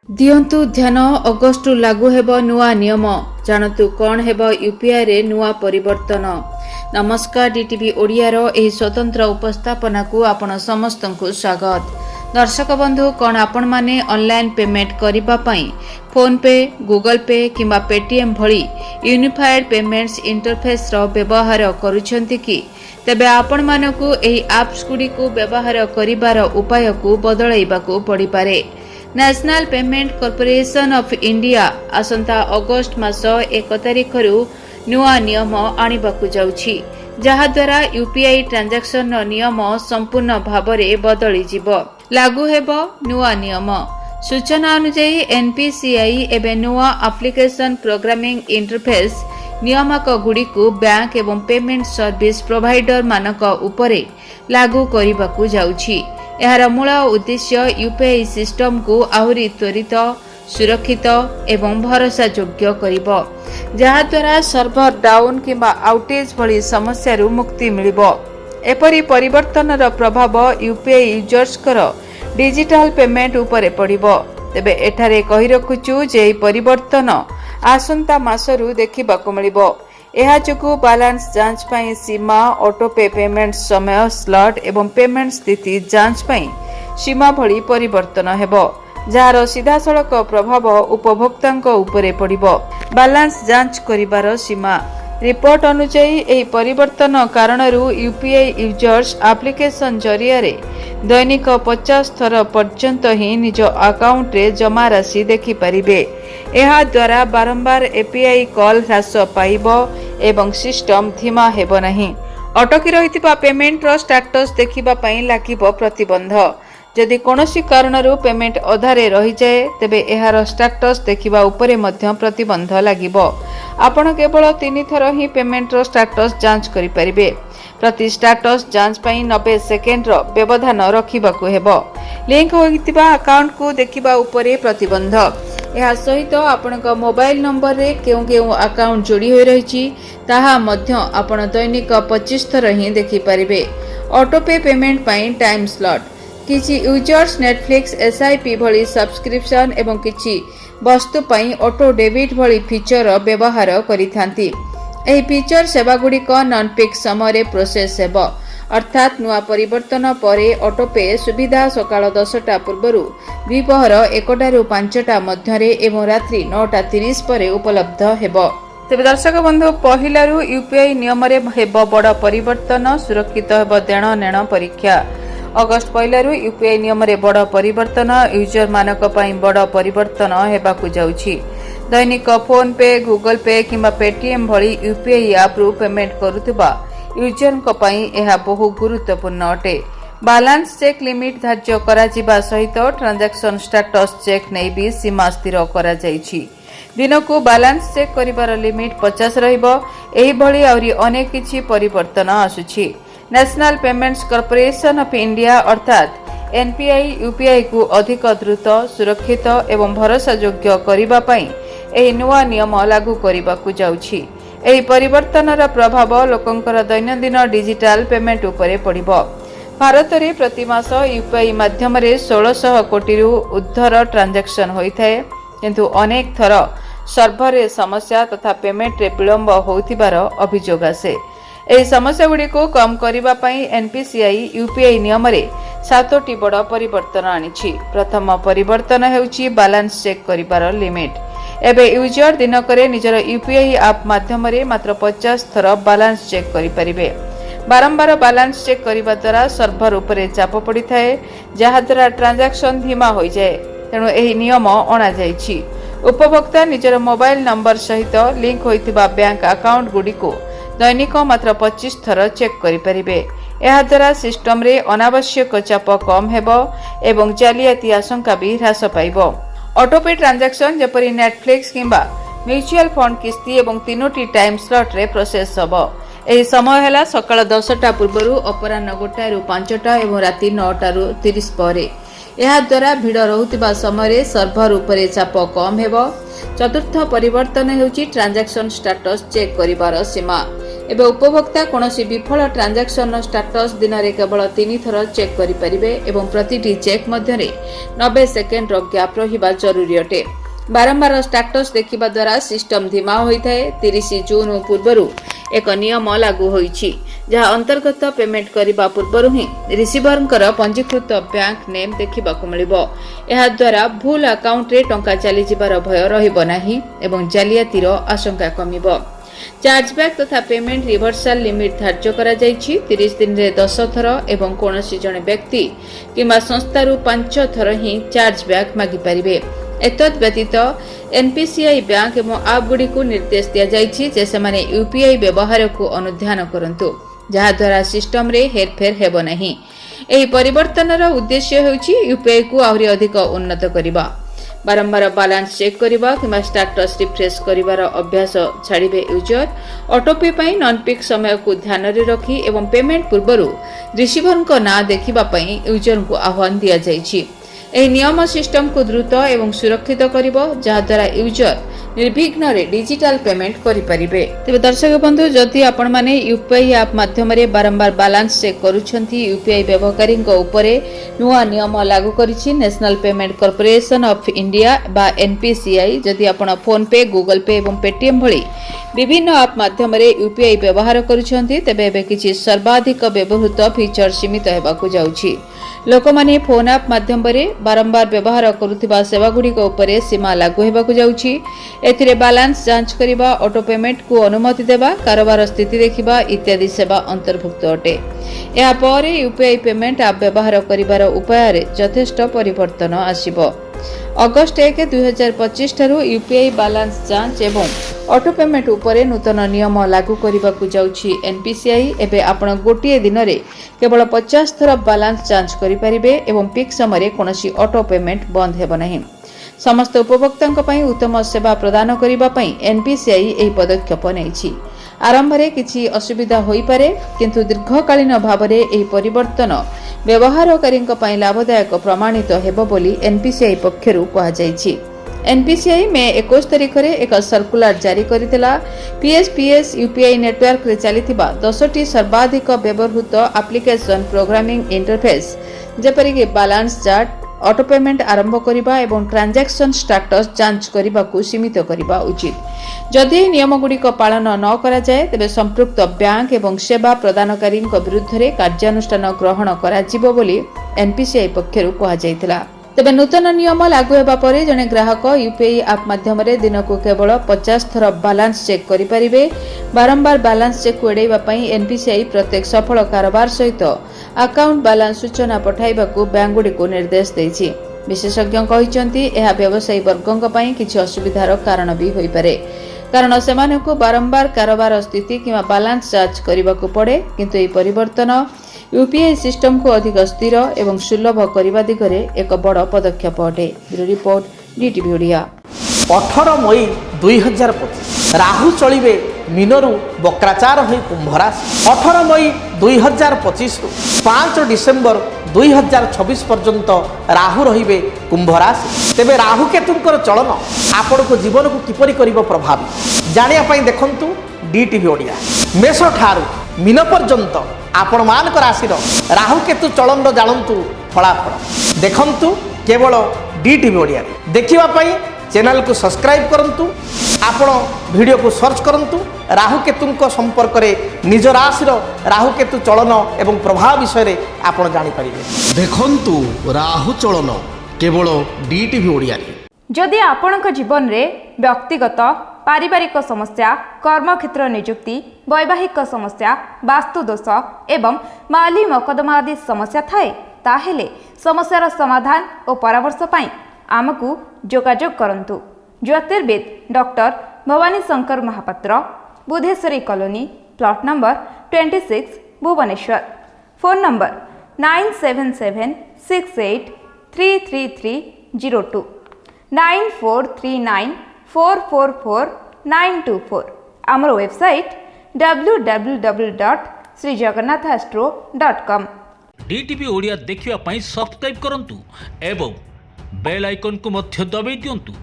दियंतु ध्यान अगस्ट लागू हेब नुआ नियम जानतु कौन हेब यूपीआई रे नुआ परिवर्तन। नमस्कार डीटीवी ओडिया रो एही स्वतंत्र उपस्थापना को आपण समस्त को स्वागत। दर्शक बंधु कौन आपण माने ऑनलाइन पेमेंट करिबा पई फोन पे गूगल पे किंबा पेटीएम भली यूनिफाइड पेमेंट्स इंटरफेस रो व्यवहार करूछंती कि तेबे आपण मानकू एही एप्स गुडी को व्यवहार करिबार उपाय को बदलाइबा को पड़ी पारे। National payment corporation of India आसंता अगस्ट मास 1 तारिख रु नुआ नियम आनिबाकू जाउछि, जहा द्वारा यूपीआई ट्रांजैक्शन नियम संपूर्ण भाबरे बदली जिवो। लागू हेबो नुआ नियम। सूचना अनुसार एनपीसीआई एबे नुआ एप्लिकेशन प्रोग्रामिंग इंटरफेस नियामक गुडी को बैंक एवं पेमेंट सर्विस प्रोवाइडर मानक उपरे लागू करिबाकू जाउछि। एहार मूल उद्देश्य यूपीआई सिस्टम को आहुरी त्वरित सुरक्षित एवं भरोसा योग्य करिबो, जहा द्वारा सर्वर डाउन किंबा आउटेज भली समस्या मुक्ति मिलिबो। एपरी परिवर्तनर प्रभाव यूपीआई यूजर्स डिजिटल पेमेंट उपरे पड़िबो। तेबे एठारे कहि रखुछु जे परिवर्तन आसंता मासरु देखिबाकू मिलिबो। एहा जोगु बैलेंस जांच पई सीमा, ऑटोपे पेमेंट समय स्लॉट एवं पेमेंट स्थिति जांच पई सीमा भली परिवर्तन हेबो, जार सीधा सड़क प्रभाव उपभोक्तांक उपरे पड़िबो। बैलेंस जांच करिबार सीमा रिपोर्ट अनुसार एही परिवर्तन कारणरू यूपीआई यूजर्स एप्लिकेशन जरिया रे दैनिक 50 थर पर्यंत ही निज अकाउंट रे जमा राशि देखि परिबे। एहा द्वारा बारंबार एपीआई कॉल ह्रास पाइबो एवं सिस्टम धीमा हेबो नहीं। अटकी रहितिबा पेमेंट रो स्टेटस देखिबा पई लागिबो प्रतिबंध। जदि कोनोसी कारणरू पेमेंट अधारे रही जाए तेबे एहार स्टेटस देखिबा उपरे मध्य प्रतिबंध लागिबो। आपण केवल 3 थर ही पेमेंट रो स्टेटस जांच करि परिबे। प्रति स्टेटस जांच पई 90 सेकेंड रो व्यवधान रखिबाकू हेबो। लिंक होइतिबा अकाउंट को देखिबा उपरे प्रतिबंध। एहा सहित आपनका मोबाइल नंबर रे केउ केउ अकाउंट जोड़ी होई रहिछि ताहा मध्य आपण दैनिक 25 थर ही देखि परिबे। ऑटोपे पेमेंट पई टाइम स्लॉट किछि यूजर्स नेटफ्लिक्स एसआईपी भली सब्सक्रिप्शन एवं किछि वस्तु पई ऑटो डेबिट भली फीचर व्यवहार करिथांती। एही फीचर सेवा गुडी को नॉन पीक समय प्रोसेस हेबो, अर्थात नुआ परिवर्तन परे ऑटोपे सुविधा सकाळ 10टा पूर्वरु द्विपहर 1टारु 5टा मध्यरे एवं रात्रि 9:30 परे उपलब्ध हेबो। तेबे दर्शक बंधु पहिलारु यूपीआई नियम रे हेबो बड़ परिवर्तन। सुरक्षित हेबो देण नेण परीक्षा। अगस्ट पहिलारु यूपीआई नियम रे बड़ परिवर्तन यूजर मानक पई बड़ परिवर्तन हेबाकू जाउछि। दैनिक फोन पे गूगल पे किंबा पेटीएम भली यूपीआई ऐप रु पेमेंट करुथिबा यूजर को पई एहा बहु गुरुत्वपूर्ण अटे। बैलेंस चेक लिमिट धार्य करा जिबा सहित ट्रांजैक्शन स्टेटस चेक नै भी सीमा स्थिर करा जाइछि। दिन को बैलेंस चेक करिबार लिमिट 50 रहिबो। एही भली आउरी अनेक किछि परिवर्तन आसुछि। National payments corporation of India अर्थात एनपीआई यूपीआई को अधिक द्रुत सुरक्षित एवं भरोसा योग्य करिबा पई एही नुआ नियम लागू करिबाकू जाउछि। एही परिवर्तनर प्रभाव लोकंकर दैनंदिन डिजिटल पेमेंट उपरे पड़िबो। भारत रे प्रति मास यूपीआई माध्यम रे 1600 कोटी रु उद्धर ट्रांजैक्शन होइथाय, किंतु अनेक थर सर्वर रे समस्या तथा पेमेंट रे विलंब होउथिबार अभियोग आसे। एही समस्या गुडी को कम करिबा पई एनपीसीआई यूपीआई नियम रे 7टी बड़ परिवर्तन आनिछि। प्रथम परिवर्तन हेउछि बैलेंस चेक करिबार लिमिट। एबे यूजर दिनकरे निजर यूपीआई ऐप माध्यम रे मात्र 50 थर बैलेंस चेक करि परिबे। बारंबार बैलेंस चेक करिबा द्वारा सर्वर उपरे चाप पड़ी थाए, जहा द्वारा ट्रांजैक्शन धीमा होई जाए। तेणु एही नियम अणा जाइछि। उपभोक्ता निजर मोबाइल नंबर सहित लिंक होइतिबा बैंक अकाउंट गुडी को दैनिक मात्र 25 थर चेक करि परिबे। एहा द्वारा सिस्टम रे अनावश्यक चाप कम हेबो एवं जालियाती आशंका भी ह्रास पाइबो। ऑटोपे ट्रांजैक्शन जेपरि नेटफ्लिक्स किंबा म्यूचुअल फंड किस्ती एवं 3टी टाइम स्लॉट रे प्रोसेस हबो। एही समय हैला सकाळ 10टा पूर्वरु अपराह्न 1टारु 5टा एवं राति 9:30 परे। एहा द्वारा भिड़ रहुतिबा समय सर्वर उपरे चाप कम हेबो। चतुर्थ परिवर्तन हेउची ट्रांजैक्शन स्टेटस चेक करिबार सीमा। ଏବେ ଉପଭୋକ୍ତା କୌଣସି ବିଫଳ ଟ୍ରାଞ୍ଜାକ୍ସନର ଷ୍ଟାଟସ୍ ଦିନରେ କେବଳ 3 ଥର ଚେକ୍ କରିପାରିବେ ଏବଂ ପ୍ରତିଟି ଚେକ୍ ମଧ୍ୟରେ 90 ସେକେଣ୍ଡର ଗ୍ୟାପ୍ ରହିବା ଜରୁରୀ ଅଟେ। ବାରମ୍ବାର ଷ୍ଟାଟସ୍ ଦେଖିବା ଦ୍ୱାରା ସିଷ୍ଟମ ଧୀମା ହୋଇଥାଏ। 30 ଜୁନ୍ ପୂର୍ବରୁ ଏକ ନିୟମ ଲାଗୁ ହୋଇଛି, ଯାହା ଅନ୍ତର୍ଗତ ପେମେଣ୍ଟ କରିବା ପୂର୍ବରୁ ହିଁ ରିସିଭରଙ୍କର ପଞ୍ଜୀକୃତ ବ୍ୟାଙ୍କ ନେମ୍ ଦେଖିବାକୁ ମିଳିବ। ଏହାଦ୍ୱାରା ଭୁଲ ଆକାଉଣ୍ଟରେ ଟଙ୍କା ଚାଲିଯିବାର ଭୟ ରହିବ ନାହିଁ ଏବଂ ଜାଲିଆତିର ଆଶଙ୍କା କମିବ। ଚାର୍ଜବ୍ୟାକ୍ ତଥା ପେମେଣ୍ଟ ରିଭର୍ସାଲ ଲିମିଟ୍ ଧାର୍ଯ୍ୟ କରାଯାଇଛି 30 ଦିନରେ 10 ଥର ଏବଂ କୌଣସି ଜଣେ ବ୍ୟକ୍ତି କିମ୍ବା ସଂସ୍ଥାରୁ 5 ଥର ହିଁ ଚାର୍ଜବ୍ୟାକ୍ ମାଗିପାରିବେ। ଏତଦ୍ ବ୍ୟତୀତ ଏନ୍ପିସିଆଇ ବ୍ୟାଙ୍କ ଏବଂ ଆପ୍ଗୁଡ଼ିକୁ ନିର୍ଦ୍ଦେଶ ଦିଆଯାଇଛି ଯେ ସେମାନେ ୟୁପିଆଇ ବ୍ୟବହାରକୁ ଅନୁଧ୍ୟାନ କରନ୍ତୁ, ଯାହାଦ୍ୱାରା ସିଷ୍ଟମରେ ହେରଫେର ହେବ ନାହିଁ। ଏହି ପରିବର୍ତ୍ତନର ଉଦ୍ଦେଶ୍ୟ ହେଉଛି ୟୁପିଆଇକୁ ଆହୁରି ଅଧିକ ଉନ୍ନତ କରିବା। ବାରମ୍ବାର ବାଲାନ୍ସ ଚେକ୍ କରିବା କିମ୍ବା ଷ୍ଟାଟସ୍ ରିଫ୍ରେଶ୍ କରିବାର ଅଭ୍ୟାସ ଛାଡ଼ିବେ ୟୁଜର। ଅଟୋପେ ପାଇଁ ନନ୍ ପିକ୍ ସମୟକୁ ଧ୍ୟାନରେ ରଖି ଏବଂ ପେମେଣ୍ଟ ପୂର୍ବରୁ ରିସିଭରଙ୍କ ନାଁ ଦେଖିବା ପାଇଁ ୟୁଜରଙ୍କୁ ଆହ୍ୱାନ ଦିଆଯାଇଛି। ଏହି ନିୟମ ସିଷ୍ଟମକୁ ଦ୍ରୁତ ଏବଂ ସୁରକ୍ଷିତ କରିବ, ଯାହାଦ୍ୱାରା ୟୁଜର ନିର୍ବିଘ୍ନରେ ଡିଜିଟାଲ ପେମେଣ୍ଟ କରିପାରିବେ। ତେବେ ଦର୍ଶକ ବନ୍ଧୁ, ଯଦି ଆପଣମାନେ ୟୁପିଆଇ ଆପ୍ ମାଧ୍ୟମରେ ବାରମ୍ବାର ବାଲାନ୍ସ ଚେକ୍ କରୁଛନ୍ତି, ୟୁପିଆଇ ବ୍ୟବହାରକାରୀଙ୍କ ଉପରେ ନୂଆ ନିୟମ ଲାଗୁ କରିଛି national payment corporation of India ବା ଏନ୍ପିସିଆଇ। ଯଦି ଆପଣ ଫୋନ୍ପେ, ଗୁଗଲ ପେ ଏବଂ ପେଟିଏମ୍ ଭଳି ବିଭିନ୍ନ ଆପ୍ ମାଧ୍ୟମରେ ୟୁପିଆଇ ବ୍ୟବହାର କରୁଛନ୍ତି, ତେବେ ଏବେ କିଛି ସର୍ବାଧିକ ବ୍ୟବହୃତ ଫିଚର ସୀମିତ ହେବାକୁ ଯାଉଛି। ଲୋକମାନେ ଫୋନ୍ ଆପ୍ ମାଧ୍ୟମରେ ବାରମ୍ବାର ବ୍ୟବହାର କରୁଥିବା ସେବାଗୁଡ଼ିକ ଉପରେ ସୀମା ଲାଗୁ ହେବାକୁ ଯାଉଛି। ଏଥିରେ ବାଲାନ୍ସ ଯାଞ୍ଚ କରିବା, ଅଟୋ ପେମେଣ୍ଟକୁ ଅନୁମତି ଦେବା, କାରବାର ସ୍ଥିତି ଦେଖିବା ଇତ୍ୟାଦି ସେବା ଅନ୍ତର୍ଭୁକ୍ତ ଅଟେ। ଏହାପରେ ୟୁପିଆଇ ପେମେଣ୍ଟ ଆପ୍ ବ୍ୟବହାର କରିବାର ଉପାୟରେ ଯଥେଷ୍ଟ ପରିବର୍ତ୍ତନ ଆସିବ। ଅଗଷ୍ଟ 1, 2025 ଠାରୁ ୟୁପିଆଇ ବାଲାନ୍ସ ଯାଞ୍ଚ ଏବଂ ଅଟୋ ପେମେଣ୍ଟ ଉପରେ ନୂତନ ନିୟମ ଲାଗୁ କରିବାକୁ ଯାଉଛି ଏନ୍ପିସିଆଇ। ଏବେ ଆପଣ ଗୋଟିଏ ଦିନରେ କେବଳ 50 ଥର ବାଲାନ୍ସ ଯାଞ୍ଚ କରିପାରିବେ ଏବଂ ପିକ୍ ସମୟରେ କୌଣସି ଅଟୋ ପେମେଣ୍ଟ ବନ୍ଦ ହେବ ନାହିଁ। ସମସ୍ତ ଉପଭୋକ୍ତାଙ୍କ ପାଇଁ ଉତ୍ତମ ସେବା ପ୍ରଦାନ କରିବା ପାଇଁ ଏନ୍ପିସିଆଇ ଏହି ପଦକ୍ଷେପ ନେଇଛି। ଆରମ୍ଭରେ କିଛି ଅସୁବିଧା ହୋଇପାରେ, କିନ୍ତୁ ଦୀର୍ଘକାଳୀନ ଭାବରେ ଏହି ପରିବର୍ତ୍ତନ ବ୍ୟବହାରକାରୀଙ୍କ ପାଇଁ ଲାଭଦାୟକ ପ୍ରମାଣିତ ହେବ ବୋଲି ଏନ୍ପିସିଆଇ ପକ୍ଷରୁ କୁହାଯାଇଛି। ଏନ୍ପିସିଆଇ ମେ 21 ତାରିଖରେ ଏକ ସର୍କୁଲାର ଜାରି କରିଥିଲା। ପିଏସ୍ପିଏସ୍ ୟୁପିଆଇ ନେଟୱାର୍କରେ ଚାଲିଥିବା 10ଟି ସର୍ବାଧିକ ବ୍ୟବହୃତ ଆପ୍ଲିକେସନ ପ୍ରୋଗ୍ରାମିଂ ଇଣ୍ଟରଫେସ୍, ଯେପରିକି ବାଲାନ୍ସ ଚାର୍ଟ, ଅଟୋ ପେମେଣ୍ଟ ଆରମ୍ଭ କରିବା ଏବଂ ଟ୍ରାଞ୍ଜାକ୍ସନ ଷ୍ଟାଟସ୍ ଯାଞ୍ଚ କରିବାକୁ ସୀମିତ କରିବା ଉଚିତ। ଯଦି ଏହି ନିୟମଗୁଡ଼ିକ ପାଳନ ନ କରାଯାଏ, ତେବେ ସମ୍ପୃକ୍ତ ବ୍ୟାଙ୍କ ଏବଂ ସେବା ପ୍ରଦାନକାରୀଙ୍କ ବିରୁଦ୍ଧରେ କାର୍ଯ୍ୟାନୁଷ୍ଠାନ ଗ୍ରହଣ କରାଯିବ ବୋଲି ଏନ୍ପିସିଆଇ ପକ୍ଷରୁ କୁହାଯାଇଥିଲା। ତେବେ ନୂତନ ନିୟମ ଲାଗୁ ହେବା ପରେ ଜଣେ ଗ୍ରାହକ ୟୁପିଆଇ ଆପ୍ ମାଧ୍ୟମରେ ଦିନକୁ କେବଳ 50 ଥର ବାଲାନ୍ସ ଚେକ୍ କରିପାରିବେ। ବାରମ୍ବାର ବାଲାନ୍ସ ଚେକ୍କୁ ଏଡ଼ାଇବା ପାଇଁ ଏନ୍ପିସିଆଇ ପ୍ରତ୍ୟେକ ସଫଳ କାରବାର ସହିତ ଆକାଉଣ୍ଟ ବାଲାନ୍ସ ସୂଚନା ପଠାଇବାକୁ ବ୍ୟାଙ୍କଗୁଡ଼ିକୁ ନିର୍ଦ୍ଦେଶ ଦେଇଛି। ବିଶେଷଜ୍ଞ କହିଛନ୍ତି ଏହା ବ୍ୟବସାୟୀ ବର୍ଗଙ୍କ ପାଇଁ କିଛି ଅସୁବିଧାର କାରଣ ବି ହୋଇପାରେ, କାରଣ ସେମାନଙ୍କୁ ବାରମ୍ବାର କାରବାର ସ୍ଥିତି କିମ୍ବା ବାଲାନ୍ସ ଯାଞ୍ଚ କରିବାକୁ ପଡ଼େ। କିନ୍ତୁ ଏହି ପରିବର୍ତ୍ତନ ୟୁପିଆଇ ସିଷ୍ଟମକୁ ଅଧିକ ସ୍ଥିର ଏବଂ ସୁଲଭ କରିବା ଦିଗରେ ଏକ ବଡ଼ ପଦକ୍ଷେପ ଅଟେ। Bureau report, DTV Odia. 18 ମଇ 2025 ରାହୁ ଚଳିବେ ମୀନରୁ ବକ୍ରାଚାର ହୋଇ କୁମ୍ଭ ରାଶି। 18 ମଇ 2025 ରୁ 5 ଡିସେମ୍ବର 2026 ପର୍ଯ୍ୟନ୍ତ ରାହୁ ରହିବେ କୁମ୍ଭ ରାଶି। ତେବେ ରାହୁ କେତୁଙ୍କର ଚଳନ ଆପଣଙ୍କ ଜୀବନକୁ କିପରି କରିବ ପ୍ରଭାବିତ, ଜାଣିବା ପାଇଁ ଦେଖନ୍ତୁ ଡିଟିଭି ଓଡ଼ିଆ। ମେଷ ଠାରୁ ମୀନ ପର୍ଯ୍ୟନ୍ତ ଆପଣମାନଙ୍କ ରାଶିର ରାହୁ କେତୁ ଚଳନର ଜାଣନ୍ତୁ ଫଳାଫଳ ଦେଖନ୍ତୁ କେବଳ ଡିଟିଭି ଓଡ଼ିଆରେ। ଦେଖିବା ପାଇଁ ଚ୍ୟାନେଲକୁ ସବସ୍କ୍ରାଇବ୍ କରନ୍ତୁ। ଆପଣ ଭିଡ଼ିଓକୁ ସର୍ଚ୍ଚ କରନ୍ତୁ ରାହୁ କେତୁଙ୍କ ସମ୍ପର୍କରେ, ନିଜ ରାଶିର ରାହୁ କେତୁ ଚଳନ ଏବଂ ପ୍ରଭାବ ବିଷୟରେ ଆପଣ ଜାଣିପାରିବେ। ଦେଖନ୍ତୁ ରାହୁ ଚଳନ କେବଳ ଡିଟିଭି ଓଡ଼ିଆରେ। ଯଦି ଆପଣଙ୍କ ଜୀବନରେ ବ୍ୟକ୍ତିଗତ ପାରିବାରିକ ସମସ୍ୟା, କର୍ମକ୍ଷେତ୍ର ନିଯୁକ୍ତି, ବୈବାହିକ ସମସ୍ୟା, ବାସ୍ତୁ ଦୋଷ ଏବଂ ମାଲି ମକଦ୍ଦମା ଆଦି ସମସ୍ୟା ଥାଏ, ତାହେଲେ ସମସ୍ୟାର ସମାଧାନ ଓ ପରାମର୍ଶ ପାଇଁ ଆମକୁ ଯୋଗାଯୋଗ କରନ୍ତୁ। ଜ୍ୟୋତିର୍ବିଦ doctor Bhabani Shankar Mahapatra, Budheswari colony, plot number 26, Bhubaneswar. Phone number 9776833302 9439444924। ଆମର ୱେବସାଇଟ୍ www.srijagannathastro.com। DTV ଓଡ଼ିଆ ଦେଖିବା ପାଇଁ ସବସ୍କ୍ରାଇବ୍ କରନ୍ତୁ ଏବଂ ବେଲ୍ ଆଇକନ୍କୁ ମଧ୍ୟ ଦବାଇ ଦିଅନ୍ତୁ।